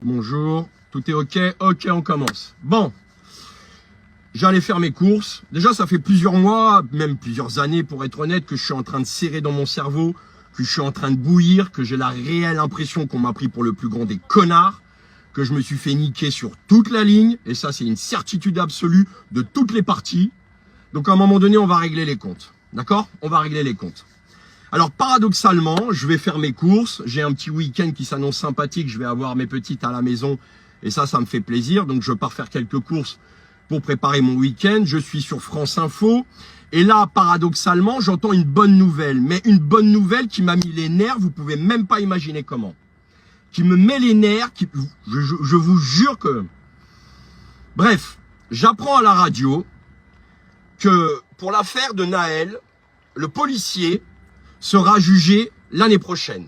Bonjour, tout est ok? Ok, on commence. Bon, j'allais faire mes courses. Déjà, ça fait plusieurs mois, même plusieurs années pour être honnête, que je suis en train de serrer dans mon cerveau, que je suis en train de bouillir, que j'ai la réelle impression qu'on m'a pris pour le plus grand des connards, que je me suis fait niquer sur toute la ligne, et ça c'est une certitude absolue de toutes les parties. Donc à un moment donné, on va régler les comptes. D'accord? On va régler les comptes. Alors paradoxalement, je vais faire mes courses, j'ai un petit week-end qui s'annonce sympathique, je vais avoir mes petites à la maison et ça me fait plaisir. Donc je pars faire quelques courses pour préparer mon week-end, je suis sur France Info et là paradoxalement j'entends une bonne nouvelle, mais une bonne nouvelle qui m'a mis les nerfs, vous pouvez même pas imaginer comment. Qui me met les nerfs, je vous jure que... Bref, j'apprends à la radio que pour l'affaire de Naël, le policier sera jugé l'année prochaine.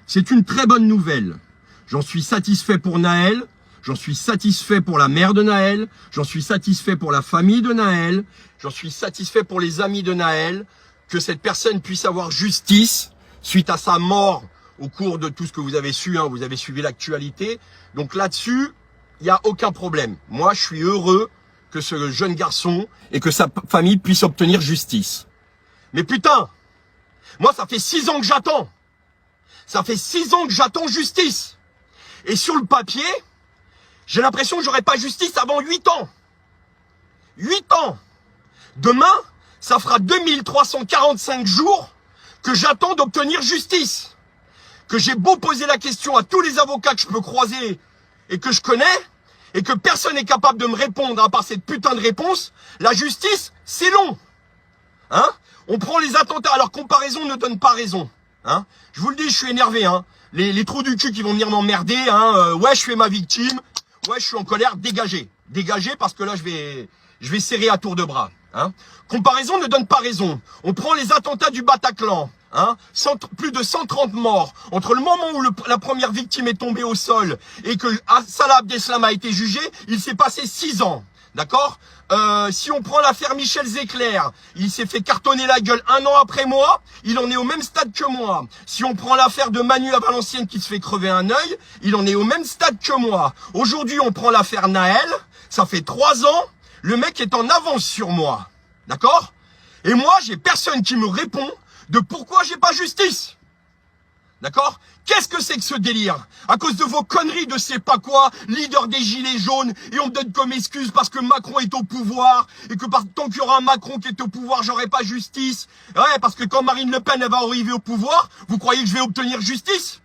C'est une très bonne nouvelle. J'en suis satisfait pour Naël, j'en suis satisfait pour la mère de Naël, j'en suis satisfait pour la famille de Naël, j'en suis satisfait pour les amis de Naël, que cette personne puisse avoir justice suite à sa mort au cours de tout ce que vous avez su, hein, vous avez suivi l'actualité. Donc là-dessus, il n'y a aucun problème. Moi, je suis heureux que ce jeune garçon et que sa famille puissent obtenir justice. Mais putain, moi, ça fait 6 ans que j'attends. Ça fait 6 ans que j'attends justice. Et sur le papier, j'ai l'impression que j'aurai pas justice avant 8 ans. 8 ans. Demain, ça fera 2345 jours que j'attends d'obtenir justice. Que j'ai beau poser la question à tous les avocats que je peux croiser et que je connais, et que personne n'est capable de me répondre à part cette putain de réponse, la justice, c'est long. Hein? On prend les attentats, alors comparaison ne donne pas raison. Hein? Je vous le dis, je suis énervé. Hein? Les trous du cul qui vont venir m'emmerder. Hein? Ouais, je suis ma victime. Ouais, je suis en colère. Dégagez. Dégagez parce que là, je vais serrer à tour de bras. Hein? Comparaison ne donne pas raison. On prend les attentats du Bataclan. Hein? Plus de 130 morts. Entre le moment où la première victime est tombée au sol et que Salah Abdeslam a été jugé, il s'est passé 6 ans. D'accord? Si on prend l'affaire Michel Zecler, il s'est fait cartonner la gueule 1 an après moi, il en est au même stade que moi. Si on prend l'affaire de Manu à Valenciennes qui se fait crever un œil, il en est au même stade que moi. Aujourd'hui, on prend l'affaire Naël, ça fait 3 ans, le mec est en avance sur moi. D'accord? Et moi, j'ai personne qui me répond de pourquoi j'ai pas justice. D'accord? Qu'est-ce que c'est que ce délire? À cause de vos conneries de sais pas quoi, leader des gilets jaunes, et on me donne comme excuse parce que Macron est au pouvoir, et que tant qu'il y aura un Macron qui est au pouvoir, j'aurai pas justice. Ouais, parce que quand Marine Le Pen elle va arriver au pouvoir, vous croyez que je vais obtenir justice?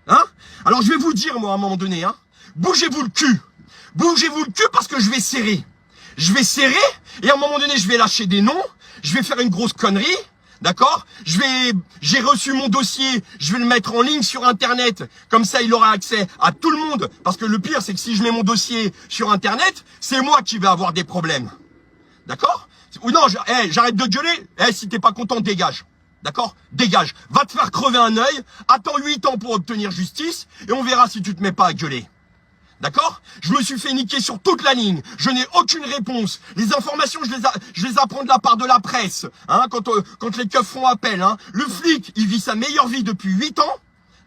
Hein? Alors je vais vous dire, moi, à un moment donné, hein, bougez-vous le cul. Bougez-vous le cul parce que je vais serrer. Je vais serrer, et à un moment donné, je vais lâcher des noms, je vais faire une grosse connerie. D'accord? J'ai reçu mon dossier, je vais le mettre en ligne sur Internet, comme ça il aura accès à tout le monde, parce que le pire c'est que si je mets mon dossier sur Internet, c'est moi qui vais avoir des problèmes. D'accord? Ou non, j'arrête de gueuler, si t'es pas content, dégage. D'accord? Dégage. Va te faire crever un œil, attends 8 ans pour obtenir justice, et on verra si tu te mets pas à gueuler. D'accord? Je me suis fait niquer sur toute la ligne. Je n'ai aucune réponse. Les informations, je les apprends de la part de la presse. Hein, quand les keufs font appel. Hein. Le flic, il vit sa meilleure vie depuis 8 ans.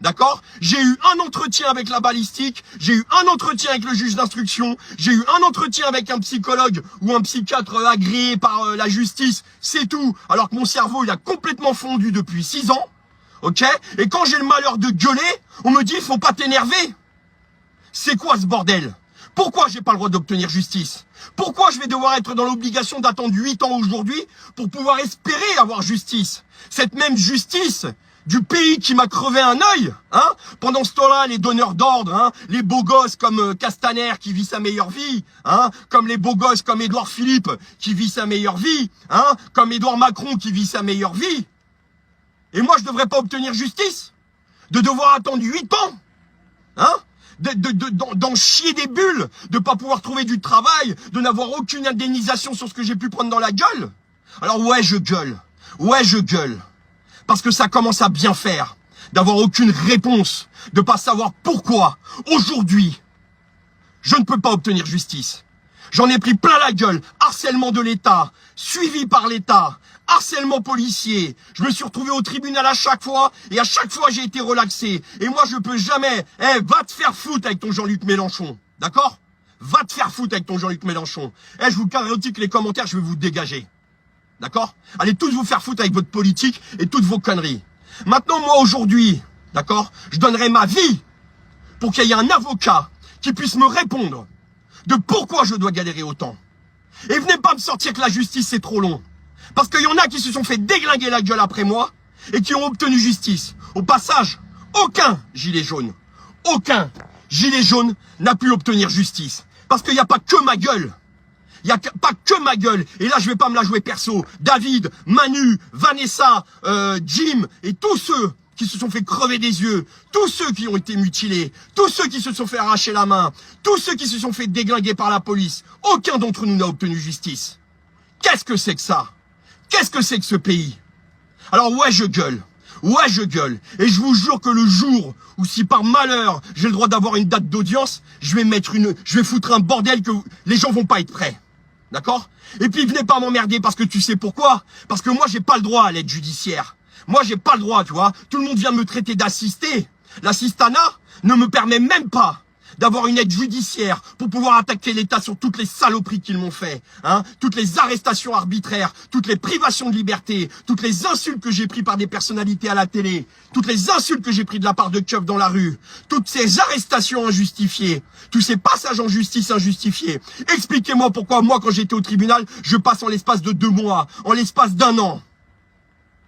D'accord? J'ai eu un entretien avec la balistique. J'ai eu un entretien avec le juge d'instruction. J'ai eu un entretien avec un psychologue ou un psychiatre agréé par la justice. C'est tout. Alors que mon cerveau, il a complètement fondu depuis 6 ans. Ok? Et quand j'ai le malheur de gueuler, on me dit, il faut pas t'énerver. C'est quoi ce bordel? Pourquoi j'ai pas le droit d'obtenir justice? Pourquoi je vais devoir être dans l'obligation d'attendre 8 ans aujourd'hui pour pouvoir espérer avoir justice? Cette même justice du pays qui m'a crevé un œil, hein? Pendant ce temps-là, les donneurs d'ordre, hein? Les beaux gosses comme Castaner qui vit sa meilleure vie, hein? Comme les beaux gosses comme Édouard Philippe qui vit sa meilleure vie, hein? Comme Édouard Macron qui vit sa meilleure vie. Et moi, je devrais pas obtenir justice? De devoir attendre 8 ans? Hein? D'en chier des bulles, de pas pouvoir trouver du travail, de n'avoir aucune indemnisation sur ce que j'ai pu prendre dans la gueule. Alors ouais, je gueule. Ouais, je gueule. Parce que ça commence à bien faire. D'avoir aucune réponse. De pas savoir pourquoi, aujourd'hui, je ne peux pas obtenir justice. J'en ai pris plein la gueule. Harcèlement de l'État, suivi par l'État, harcèlement policier. Je me suis retrouvé au tribunal à chaque fois et à chaque fois j'ai été relaxé. Et moi je peux jamais... va te faire foutre avec ton Jean-Luc Mélenchon. D'accord? Va te faire foutre avec ton Jean-Luc Mélenchon. Je vous garantis que les commentaires, je vais vous dégager. D'accord? Allez tous vous faire foutre avec votre politique et toutes vos conneries. Maintenant, moi aujourd'hui, d'accord, je donnerai ma vie pour qu'il y ait un avocat qui puisse me répondre de pourquoi je dois galérer autant. Et venez pas me sortir que la justice c'est trop long. Parce qu'il y en a qui se sont fait déglinguer la gueule après moi et qui ont obtenu justice. Au passage, aucun gilet jaune n'a pu obtenir justice. Parce qu'il n'y a pas que ma gueule. Il n'y a pas que ma gueule. Et là, je vais pas me la jouer perso. David, Manu, Vanessa, Jim et tous ceux qui se sont fait crever des yeux, tous ceux qui ont été mutilés, tous ceux qui se sont fait arracher la main, tous ceux qui se sont fait déglinguer par la police, aucun d'entre nous n'a obtenu justice. Qu'est-ce que c'est que ça? Qu'est-ce que c'est que ce pays? Alors ouais, je gueule. Ouais, je gueule. Et je vous jure que le jour où si par malheur j'ai le droit d'avoir une date d'audience, je vais foutre un bordel que les gens vont pas être prêts. D'accord? Et puis venez pas m'emmerder parce que tu sais pourquoi? Parce que moi j'ai pas le droit à l'aide judiciaire. Moi j'ai pas le droit, tu vois. Tout le monde vient me traiter d'assisté. L'assistanat ne me permet même pas d'avoir une aide judiciaire pour pouvoir attaquer l'État sur toutes les saloperies qu'ils m'ont fait, hein, toutes les arrestations arbitraires, toutes les privations de liberté, toutes les insultes que j'ai prises par des personnalités à la télé, toutes les insultes que j'ai prises de la part de keufs dans la rue, toutes ces arrestations injustifiées, tous ces passages en justice injustifiés. Expliquez-moi pourquoi moi, quand j'étais au tribunal, je passe en l'espace de 2 mois, en l'espace d'1 an.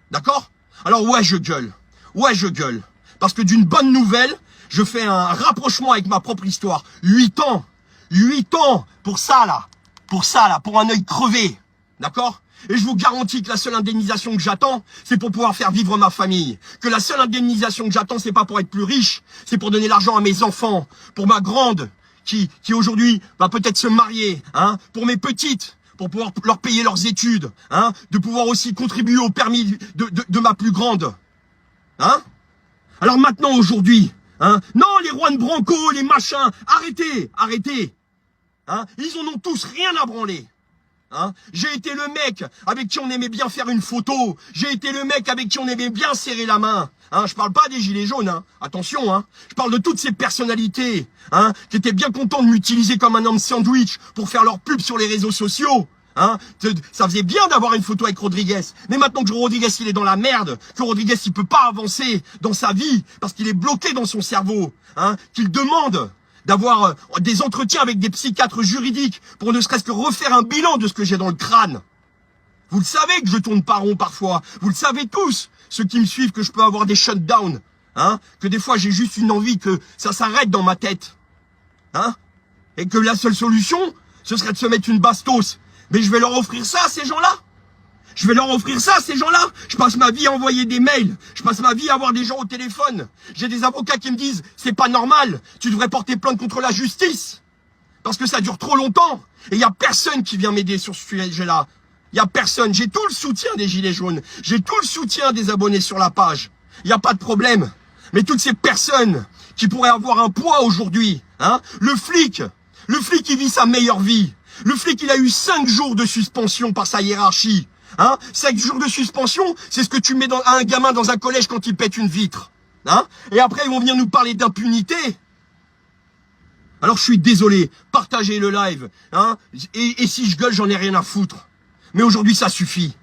D'accord? Alors ouais, je gueule. Ouais, je gueule. Parce que d'une bonne nouvelle, je fais un rapprochement avec ma propre histoire. 8 ans. 8 ans pour ça, là. Pour un œil crevé. D'accord? Et je vous garantis que la seule indemnisation que j'attends, c'est pour pouvoir faire vivre ma famille. Que la seule indemnisation que j'attends, c'est pas pour être plus riche, c'est pour donner l'argent à mes enfants. Pour ma grande, qui aujourd'hui va peut-être se marier. Hein? Pour mes petites, pour pouvoir leur payer leurs études. Hein? De pouvoir aussi contribuer au permis de ma plus grande. Hein? Alors maintenant, aujourd'hui... Hein? Non, les Juan Branco, les machins, arrêtez. Hein? Ils en ont tous rien à branler. Hein? J'ai été le mec avec qui on aimait bien faire une photo. J'ai été le mec avec qui on aimait bien serrer la main. Hein? Je parle pas des gilets jaunes, hein? Attention, hein? Je parle de toutes ces personnalités, hein? Qui étaient bien contents de m'utiliser comme un homme sandwich pour faire leur pub sur les réseaux sociaux. Hein? Ça faisait bien d'avoir une photo avec Rodriguez. Mais maintenant que Rodriguez il est dans la merde, que Rodriguez il peut pas avancer dans sa vie parce qu'il est bloqué dans son cerveau, hein? Qu'il demande d'avoir des entretiens avec des psychiatres juridiques pour ne serait-ce que refaire un bilan de ce que j'ai dans le crâne. Vous le savez que je tourne pas rond parfois. Vous le savez tous, ceux qui me suivent, que je peux avoir des shutdowns. Hein? Que des fois j'ai juste une envie que ça s'arrête dans ma tête. Hein? Et que la seule solution, ce serait de se mettre une bastos. Mais je vais leur offrir ça à ces gens-là. Je vais leur offrir ça à ces gens-là. Je passe ma vie à envoyer des mails. Je passe ma vie à avoir des gens au téléphone. J'ai des avocats qui me disent « C'est pas normal. Tu devrais porter plainte contre la justice. » Parce que ça dure trop longtemps. Et il n'y a personne qui vient m'aider sur ce sujet-là. Il n'y a personne. J'ai tout le soutien des Gilets jaunes. J'ai tout le soutien des abonnés sur la page. Il n'y a pas de problème. Mais toutes ces personnes qui pourraient avoir un poids aujourd'hui, hein, le flic, il vit sa meilleure vie. Le flic, il a eu 5 jours de suspension par sa hiérarchie. Hein? 5 jours de suspension, c'est ce que tu mets à un gamin dans un collège quand il pète une vitre. Hein? Et après, ils vont venir nous parler d'impunité. Alors, je suis désolé. Partagez le live. Hein? Et si je gueule, j'en ai rien à foutre. Mais aujourd'hui, ça suffit.